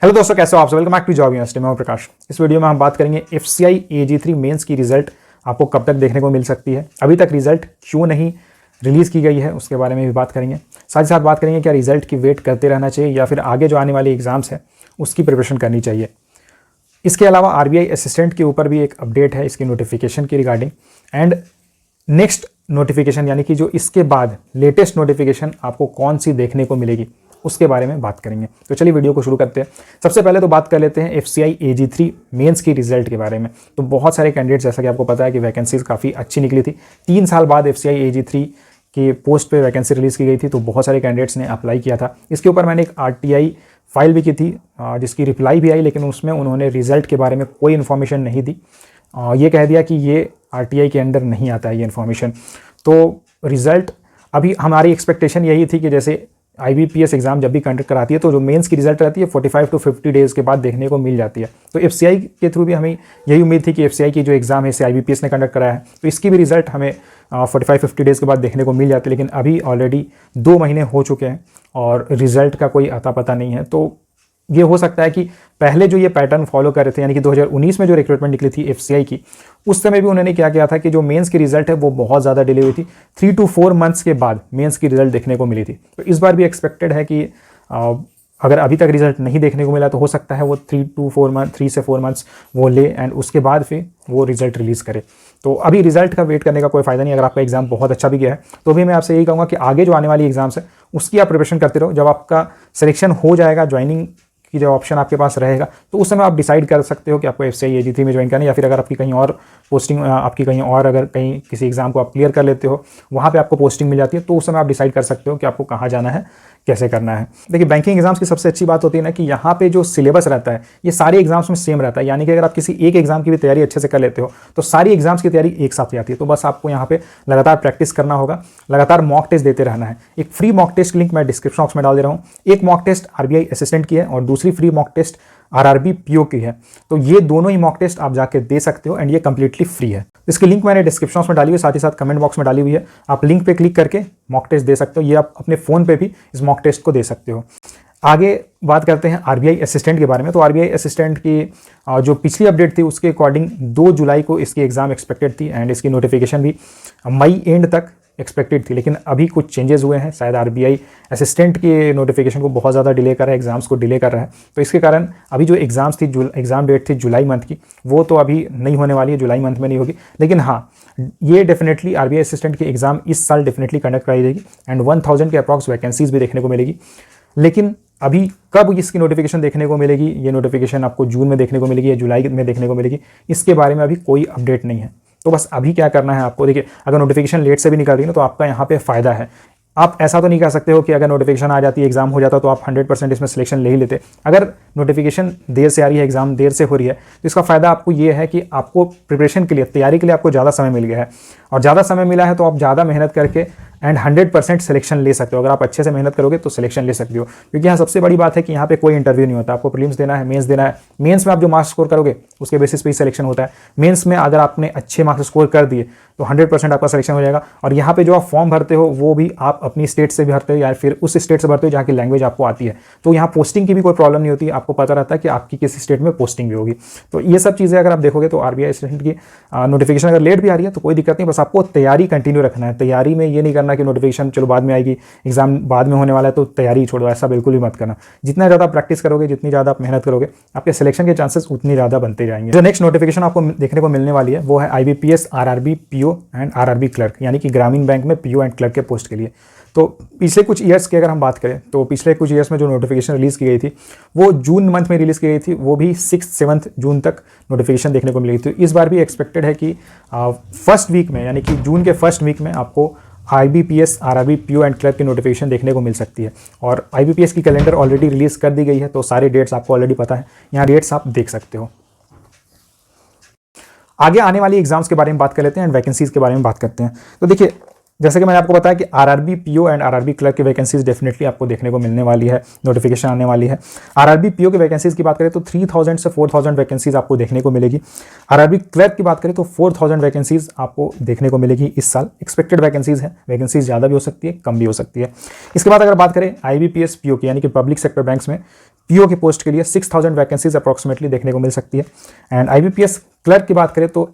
Hello दोस्तों, कैसे हो आप सब। Welcome back to job university. मैं हूं प्रकाश। इस वीडियो में हम बात करेंगे FCI AG3 मेंस की रिजल्ट आपको कब तक देखने को मिल सकती है, अभी तक रिजल्ट क्यों नहीं रिलीज़ की गई है उसके बारे में भी बात करेंगे। साथ ही साथ बात करेंगे क्या रिजल्ट की वेट करते रहना चाहिए या फिर आगे जो आने वाली एग्जाम्स है उसकी प्रिपरेशन करनी चाहिए। इसके अलावा RBI असिस्टेंट के ऊपर भी एक अपडेट है इसकी नोटिफिकेशन की रिगार्डिंग, एंड नेक्स्ट नोटिफिकेशन यानी कि जो इसके बाद लेटेस्ट नोटिफिकेशन आपको कौन सी देखने को मिलेगी उसके बारे में बात करेंगे। तो चलिए वीडियो को शुरू करते हैं। सबसे पहले तो बात कर लेते हैं FCI AG3 मेंस की रिजल्ट के बारे में। तो बहुत सारे कैंडिडेट्स, जैसा कि आपको पता है कि वैकेंसीज काफ़ी अच्छी निकली थी। 3 साल बाद FCI AG3 के पोस्ट पे वैकेंसी रिलीज़ की गई थी, तो बहुत सारे कैंडिडेट्स ने अप्लाई किया था। इसके ऊपर मैंने एक RTI फाइल भी की थी जिसकी रिप्लाई भी आई, लेकिन उसमें उन्होंने रिजल्ट के बारे में कोई इन्फॉर्मेशन नहीं दी। ये कह दिया कि ये RTI के अंडर नहीं आता है ये इन्फॉर्मेशन। तो रिज़ल्ट अभी हमारी एक्सपेक्टेशन यही थी कि जैसे IBPS एग्जाम जब भी कंडक्ट कराती है तो जो मेंस की रिजल्ट रहती है 45 to 50 डेज़ के बाद देखने को मिल जाती है। तो FCI के थ्रू भी हमें यही उम्मीद थी कि FCI की जो एग्ज़ाम है इसे IBPS ने कंडक्ट कराया है तो इसकी भी रिजल्ट हमें 45-50 डेज़ के बाद देखने को मिल जाती है। लेकिन अभी ऑलरेडी 2 महीने हो चुके हैं और रिजल्ट का कोई अता पता नहीं है। तो ये हो सकता है कि पहले जो ये पैटर्न फॉलो कर रहे थे, यानी कि 2019 में जो रिक्रूटमेंट निकली थी FCI की, उस समय भी उन्होंने क्या किया था कि जो मेंस की रिजल्ट है वो बहुत ज़्यादा डिले हुई थी। 3 to 4 मंथ्स के बाद मेंस की रिजल्ट देखने को मिली थी। तो इस बार भी एक्सपेक्टेड है कि अगर अभी तक रिजल्ट नहीं देखने को मिला तो हो सकता है वो 3 से 4 मंथ्स वो ले एंड उसके बाद फिर वो रिजल्ट रिलीज़ करे। तो अभी रिजल्ट का वेट करने का कोई फ़ायदा नहीं। अगर आपका एग्जाम बहुत अच्छा भी गया है तो भी मैं आपसे यही कहूँगा कि आगे जो आने वाली एग्जाम्स है उसकी आप प्रिपरेशन करते रहो। जब आपका सिलेक्शन हो जाएगा, ज्वाइनिंग की जो ऑप्शन आपके पास रहेगा, तो उस समय आप डिसाइड कर सकते हो कि आपको FCI AG3 में ज्वाइन करना है, या फिर अगर आपकी कहीं और पोस्टिंग आपकी कहीं और अगर कहीं किसी एग्जाम को आप क्लियर कर लेते हो, वहाँ पे आपको पोस्टिंग मिल जाती है, तो उस समय आप डिसाइड कर सकते हो कि आपको कहाँ जाना है, कैसे करना है। देखिए, बैंकिंग एग्जाम्स की सबसे अच्छी बात होती है ना कि यहाँ पे जो सिलेबस रहता है ये सारे एग्जाम्स में सेम रहता है। यानी कि अगर आप किसी एक एग्जाम की भी तैयारी अच्छे से कर लेते हो तो सारी एग्जाम्स की तैयारी एक साथ जाती है। तो बस आपको यहाँ पे लगातार प्रैक्टिस करना होगा, लगातार मॉक टेस्ट देते रहना है। एक फ्री मॉक टेस्ट लिंक मैं डिस्क्रिप्शन बॉक्स में डाल दे रहा हूँ। एक मॉक टेस्ट RBI असिस्टेंट की है और दूसरी free mock test RRB PO की है। तो ये दोनों ही मॉक टेस्ट आप जाके दे सकते हो एंड ये कंप्लीटली फ्री है। इसकी लिंक मैंने डिस्क्रिप्शन में डाली हुई है, साथ ही साथ कमेंट बॉक्स में डाली हुई है। आप लिंक पे क्लिक करके मॉक टेस्ट दे सकते हो। ये आप अपने फ़ोन पे भी इस मॉक टेस्ट को दे सकते हो। आगे बात करते हैं RBI असिस्टेंट के बारे में। तो RBI असिस्टेंट की जो पिछली अपडेट थी उसके अकॉर्डिंग 2 जुलाई को इसकी एग्ज़ाम एक्सपेक्टेड थी एंड इसकी नोटिफिकेशन भी मई एंड तक एक्सपेक्टेड थी। लेकिन अभी कुछ चेंजेस हुए हैं। शायद RBI असिस्टेंट के नोटिफिकेशन को बहुत ज़्यादा डिले कर रहा है, एग्जाम्स को डिले कर रहा है। तो इसके कारण अभी जो एग्ज़ाम्स थी, एग्ज़ाम डेट थी जुलाई मंथ की, वो तो अभी नहीं होने वाली है, जुलाई मंथ में नहीं होगी। लेकिन हाँ, ये डेफिनेटली RBI असिस्टेंट की एग्ज़ाम इस साल डेफिनेटली कंडक्ट कराई जाएगी एंड 1000 के अप्रॉक्स वैकेंसीज भी देखने को मिलेगी। लेकिन अभी कब इसकी नोटिफिकेशन देखने को मिलेगी, ये नोटिफिकेशन आपको जून में देखने को मिलेगी या जुलाई में देखने को मिलेगी, इसके बारे में अभी कोई अपडेट नहीं है। तो बस अभी क्या करना है आपको, देखिए, अगर नोटिफिकेशन लेट से भी निकल रही है ना तो आपका यहाँ पे फ़ायदा है। आप ऐसा तो नहीं कह सकते हो कि अगर नोटिफिकेशन आ जाती है, एग्जाम हो जाता तो आप 100% इसमें सिलेक्शन ले ही लेते। अगर नोटिफिकेशन देर से आ रही है, एग्जाम देर से हो रही है, तो इसका फ़ायदा आपको ये है कि आपको प्रिपरेशन के लिए, तैयारी के लिए आपको ज़्यादा समय मिल गया है। और ज़्यादा समय मिला है तो आप ज़्यादा मेहनत करके एंड 100% सिलेक्शन ले सकते हो। अगर आप अच्छे से मेहनत करोगे तो सिलेक्शन ले सकते हो, क्योंकि यहाँ सबसे बड़ी बात है कि यहाँ पे कोई इंटरव्यू नहीं होता। आपको प्रीलिम्स देना है, मेंस देना है। मेंस में आप जो मार्क्स स्कोर करोगे उसके बेसिस पे ही सिलेक्शन होता है। मेंस में अगर आपने अच्छे मार्क्स स्कोर कर दिए तो 100% आपका सिलेक्शन हो जाएगा। और यहाँ पे जो आप फॉर्म भरते हो वो भी आप अपनी स्टेट से भी भरते हो या फिर उस स्टेट से भरते हो जहाँ की लैंग्वेज आपको आती है। तो यहाँ पोस्टिंग की भी कोई प्रॉब्लम नहीं होती, आपको पता रहता है कि आपकी किस स्टेट में पोस्टिंग भी होगी। तो ये सब चीज़ें अगर आप देखोगे तो RBI असिस्टेंट की नोटिफिकेशन अगर लेट भी आ रही है तो कोई दिक्कत नहीं। बस आपको तैयारी कंटिन्यू रखना है। तैयारी में ये नहीं करना कि नोटिफिकेशन चलो बाद में आएगी, एग्जाम बाद में होने वाला है तो तैयारी छोड़ो, ऐसा बिल्कुल भी मत करना। जितना ज़्यादा प्रैक्टिस करोगे, जितनी ज़्यादा आप मेहनत करोगे, आपके सिलेक्शन के चांसेस उतनी ज़्यादा बनते जाएंगे। जो नेक्स्ट नोटिफिकेशन आपको देखने को मिलने वाली है वो है IBPS RRB PO and RRB clerk, यानी कि ग्रामीण बैंक में PO एंड क्लर्क के पोस्ट के लिए। तो पिछले कुछ ईयर्स की अगर हम बात करें तो पिछले कुछ ईयर्स में जो नोटिफिकेशन रिलीज़ की गई थी वो जून मंथ में रिलीज़ की गई थी, वो भी 6-7 जून तक नोटिफिकेशन देखने को मिली थी। इस बार भी एक्सपेक्टेड है कि फर्स्ट वीक में, यानी कि जून के फर्स्ट वीक में आपको IBPS RRB PO and clerk की नोटिफिकेशन देखने को मिल सकती है। और IBPS की कैलेंडर ऑलरेडी रिलीज़ कर दी गई है, तो सारे डेट्स आपको ऑलरेडी पता है, यहाँ डेट्स आप देख सकते हो। आगे आने वाली एग्जाम्स के बारे में बात कर लेते हैं एंड वैकेंसीज़ के बारे में बात करते हैं। तो देखिए, जैसे कि मैंने आपको बताया कि RRB PO and RRB clerk की वैकेंसीज डेफिनेटली आपको देखने को मिलने वाली है, नोटिफिकेशन आने वाली है। RRB PO की वैकेंसीज की बात करें तो 3000 से 4000 वैकेंसीज आपको देखने को मिलेगी। RRB क्लर्क की बात करें तो 4000 वैकेंसीज आपको देखने को मिलेगी इस साल। एक्सपेक्टेड वैकेंसीज है, वैकेंसीज ज़्यादा भी हो सकती है, कम भी हो सकती है। इसके बाद अगर बात करें IBPS PO की, यानी कि पब्लिक सेक्टर बैंक्स में पीओ की पोस्ट के लिए 6000 वैकेंसीज अप्रॉक्सीमेटली देखने को मिल सकती है। एंड आईबीपीएस क्लर्क की बात करें तो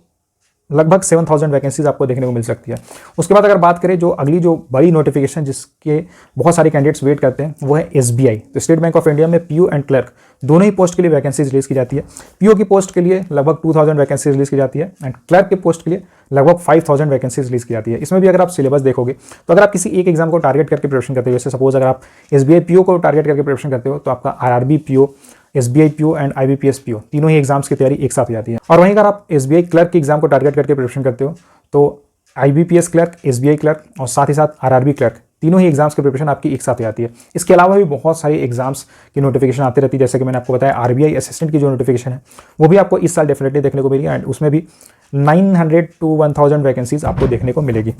लगभग 7000 वैकेंसीज आपको देखने को मिल सकती है। उसके बाद अगर बात करें जो अगली जो बड़ी नोटिफिकेशन जिसके बहुत सारे कैंडिडेट्स वेट करते हैं वो है एसबीआई। तो स्टेट बैंक ऑफ इंडिया में पीओ एंड क्लर्क दोनों ही पोस्ट के लिए वैकेंसीज रिलीज की जाती है। पीओ की पोस्ट के लिए लगभग 2000 वैकेंसीज रिलीज की जाती है एंड क्लर्क की पोस्ट के लिए लगभग 5000 वैकेंसीज रिलीज की जाती है। इसमें भी अगर आप सिलेबस देखोगे तो अगर आप किसी एक एग्जाम को टारगेट करके प्रिपरेशन करते हो, जैसे सपोज अगर आप एसबीआई पीओ को टारगेट करके प्रिपरेशन करते हो तो आपका RRB PO, SBI PO and IBPS PO तीनों ही एग्जाम्स की तैयारी एक साथ हो जाती है। और वहीं अगर आप एसबीआई क्लर्क के एग्जाम को टारगेट करके प्रिपरेशन करते हो तो आईबीपीएस क्लर्क, एसबीआई क्लर्क और साथ ही साथ आरआरबी क्लर्क तीनों ही एग्जाम्स की प्रिपरेशन आपकी एक साथ हो जाती है। इसके अलावा भी बहुत सारी एग्जाम्स की नोटिफिकेशन आती रहती है, जैसे कि मैंने आपको बताया आरबीआई असिस्टेंट की जो नोटिफिकेशन है वो भी आपको इस साल डेफिनेटली देखने को मिलेगी एंड उसमें भी 900 to 1000 वैकेंसीज आपको देखने को मिलेगी।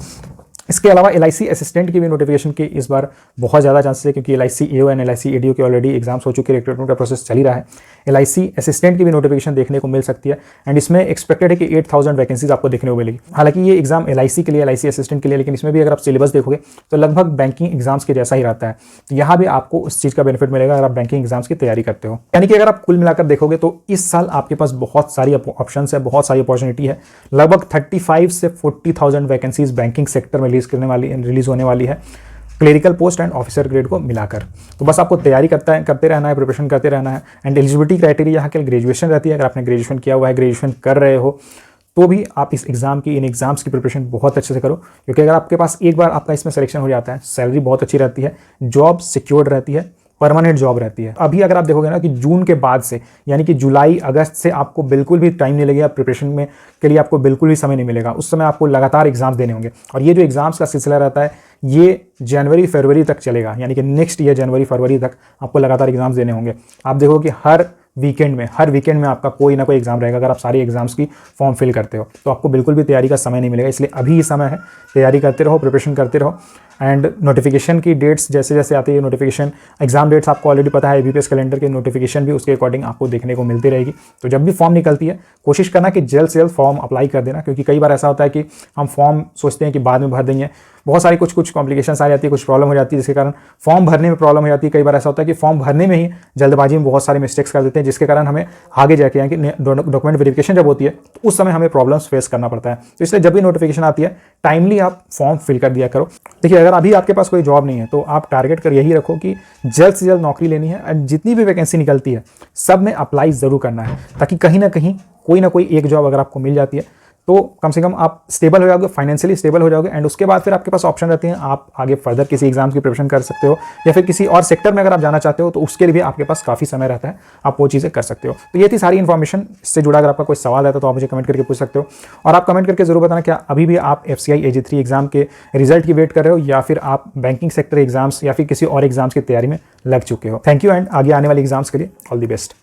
इसके अलावा एलआईसी असिस्टेंट की भी नोटिफिकेशन की इस बार बहुत ज़्यादा चांसेस है, क्योंकि LIC AO and LIC ADO के ऑलरेडी एग्जाम्स हो चुके हैं, रिक्रूटमेंट का प्रोसेस चल ही रहा है। एलआईसी असिस्टेंट की भी नोटिफिकेशन देखने को मिल सकती है एंड इसमें एक्सपेक्टेड है कि 8000 वैकेंसीज आपको देखने को मिलेगी। हालांकि ये एग्जाम एलआईसी के लिए, एलआईसी असिस्टेंट के लिए, लेकिन इसमें भी अगर आप सिलेबस देखोगे तो लगभग बैंकिंग एग्जाम्स के जैसा ही रहता है। तो यहाँ भी आपको उस चीज़ का बेनिफिट मिलेगा अगर आप बैंकिंग एग्जाम्स की तैयारी करते हो। यानी कि अगर आप कुल मिलाकर देखोगे तो इस साल आपके पास बहुत सारी ऑप्शन है, बहुत सारी अपॉर्चुनिटी है। लगभग 35 से 40,000 वैकेंसीज बैंकिंग सेक्टर में रिलीज होने वाली है, clerical post and officer grade को मिलाकर। तो बस आपको तैयारी करते रहना है, प्रिपरेशन करते रहना है। एंड एलिजिबिलिटी क्राइटेरिया यहाँ के ग्रेजुएशन रहती है। अगर आपने ग्रेजुएशन किया हुआ है, ग्रेजुएशन कर रहे हो तो भी आप इस एग्जाम की, इन एग्जाम्स की प्रिपरेशन बहुत अच्छे से करो, क्योंकि अगर आपके पास एक बार आपका इसमें सिलेक्शन हो जाता है, सैलरी बहुत अच्छी रहती है, जॉब सिक्योर्ड रहती है, परमानेंट जॉब रहती है। अभी अगर आप देखोगे ना कि जून के बाद से यानी कि जुलाई अगस्त से आपको बिल्कुल भी टाइम नहीं लगेगा प्रिपरेशन में के लिए, आपको बिल्कुल भी समय नहीं मिलेगा। उस समय आपको लगातार एग्जाम्स देने होंगे और ये जो एग्जाम्स का सिलसिला रहता है ये जनवरी फरवरी तक चलेगा, यानी कि नेक्स्ट ईयर जनवरी फरवरी तक आपको लगातार एग्जाम्स देने होंगे। आप देखोगे हर वीकेंड में आपका कोई ना कोई एग्जाम रहेगा। अगर आप सारे एग्जाम्स की फॉर्म फिल करते हो तो आपको बिल्कुल भी तैयारी का समय नहीं मिलेगा। इसलिए अभी ही समय है, तैयारी करते रहो, प्रिपरेशन करते रहो। एंड नोटिफिकेशन की डेट्स जैसे जैसे आती है, नोटिफिकेशन एग्जाम डेट्स आपको ऑलरेडी पता है, आईबीपीएस कैलेंडर की नोटिफिकेशन भी उसके अकॉर्डिंग आपको देखने को मिलती रहेगी। तो जब भी फॉर्म निकलती है कोशिश करना कि जल्द से जल्द फॉर्म अप्लाई कर देना, क्योंकि कई बार ऐसा होता है कि हम फॉर्म सोचते हैं कि बाद में भर देंगे, बहुत सारी कुछ कॉम्प्लिकेशंस आ जाती है, कुछ प्रॉब्लम हो जाती है, जिसके कारण फॉर्म भरने में प्रॉब्लम हो जाती है। कई बार ऐसा होता है कि फॉर्म भरने में ही जल्दबाजी में बहुत सारे मिस्टेक्स कर देते हैं, जिसके कारण हमें आगे जाके यानी कि डॉक्यूमेंट वेरिफिकेशन जब होती है तो उस समय हमें प्रॉब्लम्स फेस करना पड़ता है। तो इसलिए जब भी नोटिफिकेशन आती है टाइमली आप फॉर्म फिल कर दिया करो। देखिए, अगर अभी आपके पास कोई जॉब नहीं है तो आप टारगेट कर यही रखो कि जल्द से जल्द नौकरी लेनी है एंड जितनी भी वैकेंसी निकलती है सब में अप्लाई ज़रूर करना है, ताकि कहीं ना कहीं कोई ना कोई एक जॉब अगर आपको मिल जाती है तो कम से कम आप स्टेबल हो जाओगे, फाइनेंशियली स्टेबल हो जाओगे। एंड उसके बाद फिर आपके पास ऑप्शन रहते हैं, आप आगे फर्दर किसी एग्जाम्स की प्रिपरेशन कर सकते हो या फिर किसी और सेक्टर में अगर आप जाना चाहते हो तो उसके लिए भी आपके पास काफ़ी समय रहता है, आप वो चीज़ें कर सकते हो। तो ये थी सारी इन्फॉर्मेशन। इससे जुड़ा अगर आपका कोई सवाल रहता है तो आप मुझे कमेंट करके पूछ सकते हो। और आप कमेंट करके जरूर बताना क्या अभी भी आप FCI AG3 एग्जाम के रिजल्ट की वेट कर रहे हो या फिर आप बैंकिंग सेक्टर एग्जाम्स या फिर किसी और एग्जाम्स की तैयारी में लग चुके हो। थैंक यू एंड आगे आने वाले एग्जाम्स के लिए ऑल द बेस्ट।